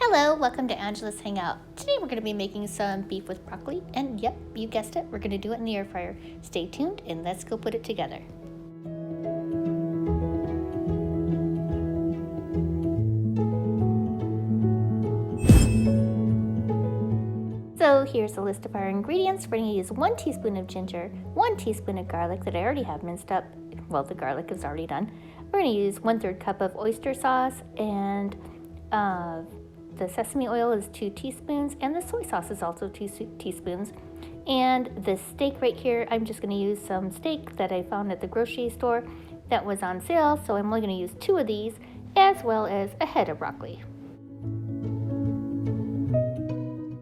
Hello, welcome to Angela's Hangout. Today we're going to be making some beef with broccoli, and yep, you guessed it, we're going to do it in the air fryer. Stay tuned and let's go put it together. So here's a list of our ingredients. We're going to use 1 teaspoon of ginger, 1 teaspoon of garlic that I already have minced up. Well, the garlic is already done. We're going to use 1/3 cup of oyster sauce, and the sesame oil is 2 teaspoons, and the soy sauce is also 2 teaspoons. And the steak right here, I'm just going to use some steak that I found at the grocery store that was on sale, so I'm only going to use 2 of these, as well as a head of broccoli.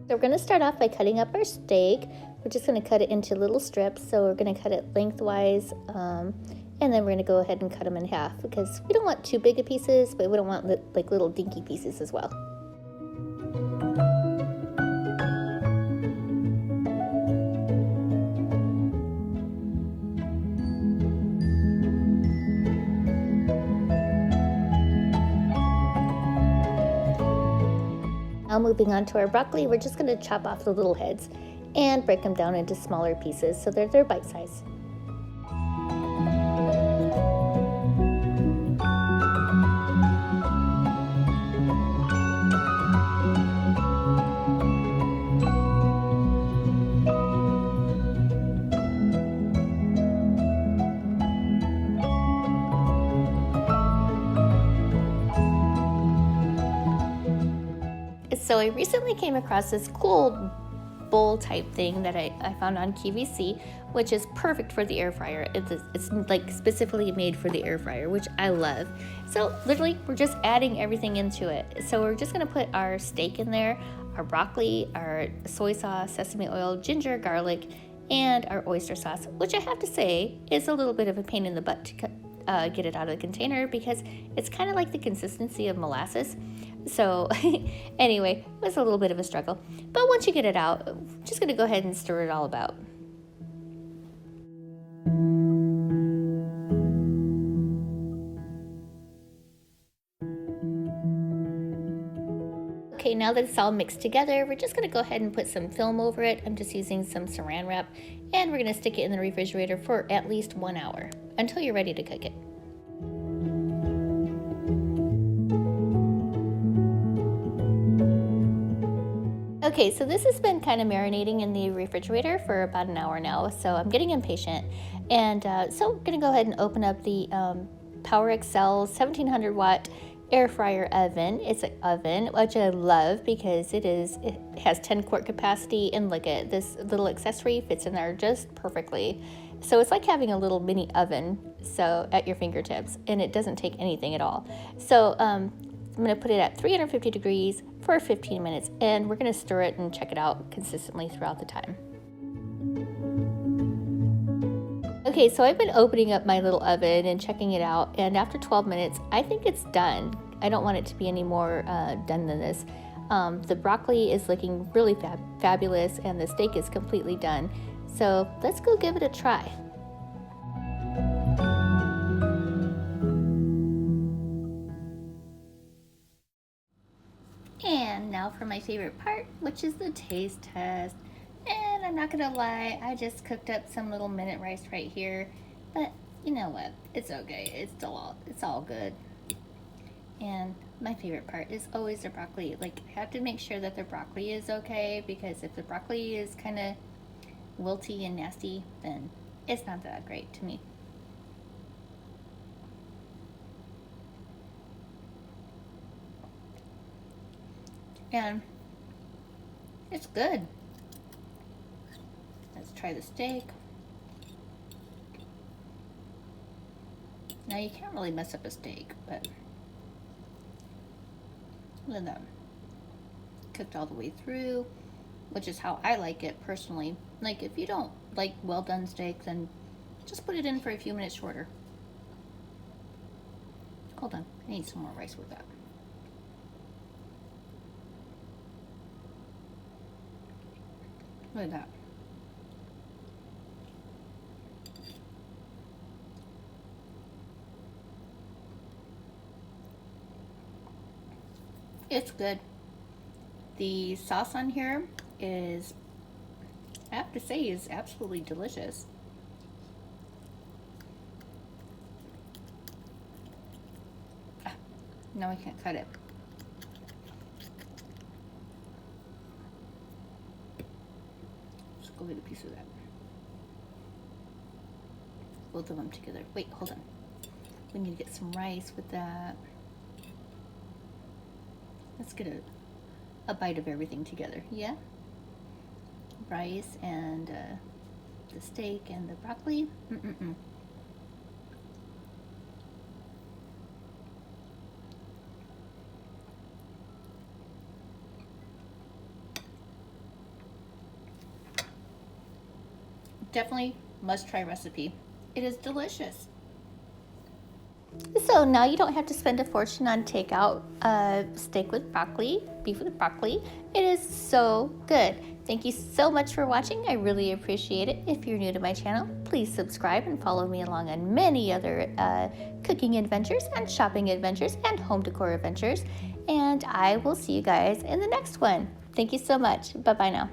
So we're going to start off by cutting up our steak. We're just going to cut it into little strips, so we're going to cut it lengthwise, and then we're going to go ahead and cut them in half because we don't want too big of pieces, but we don't want like little dinky pieces as well. Now moving on to our broccoli, we're just going to chop off the little heads and break them down into smaller pieces so they're bite size. So I recently came across this cool bowl type thing that I found on QVC, which is perfect for the air fryer. It's like specifically made for the air fryer, which I love. So literally we're just adding everything into it. So we're just gonna put our steak in there, our broccoli, our soy sauce, sesame oil, ginger, garlic, and our oyster sauce, which I have to say is a little bit of a pain in the butt to get it out of the container because it's kind of like the consistency of molasses. So anyway, it was a little bit of a struggle. But once you get it out, I'm just going to go ahead and stir it all about. Okay, now that it's all mixed together, we're just going to go ahead and put some film over it. I'm just using some saran wrap, and we're going to stick it in the refrigerator for at least 1 hour until you're ready to cook it. Okay, so this has been kind of marinating in the refrigerator for about an hour now, so I'm getting impatient. And so I'm going to go ahead and open up the Power Excel 1700 watt air fryer oven. It's an oven, which I love because it has 10 quart capacity, and look at this little accessory fits in there just perfectly. So it's like having a little mini oven at your fingertips, and it doesn't take anything at all. So I'm going to put it at 350 degrees for 15 minutes, and we're going to stir it and check it out consistently throughout the time. Okay, so I've been opening up my little oven and checking it out, and after 12 minutes, I think it's done. I don't want it to be any more done than this. The broccoli is looking really fabulous, and the steak is completely done. So let's go give it a try. And now for my favorite part, which is the taste test. And I'm not gonna lie, I just cooked up some little minute rice right here, but you know what? It's okay. It's all good. And my favorite part is always the broccoli. Like, I have to make sure that the broccoli is okay, because if the broccoli is kind of wilty and nasty, then it's not that great to me. And it's good. Let's try the steak. Now you can't really mess up a steak, but look at that. Cooked all the way through, which is how I like it personally. Like, if you don't like well done steak, then just put it in for a few minutes shorter. Hold on, I need some more rice with that. Look at that. It's good. The sauce on here is, I have to say, is absolutely delicious. Now I can't cut it. Just go get a piece of that. Both of them together. Wait, hold on. We need to get some rice with that. Let's get a bite of everything together. Yeah? Rice and the steak and the broccoli. Definitely must try recipe. It is delicious. So now you don't have to spend a fortune on takeout steak with broccoli, beef with broccoli. It is so good. Thank you so much for watching. I really appreciate it. If you're new to my channel, please subscribe and follow me along on many other cooking adventures and shopping adventures and home decor adventures. And I will see you guys in the next one. Thank you so much. Bye-bye now.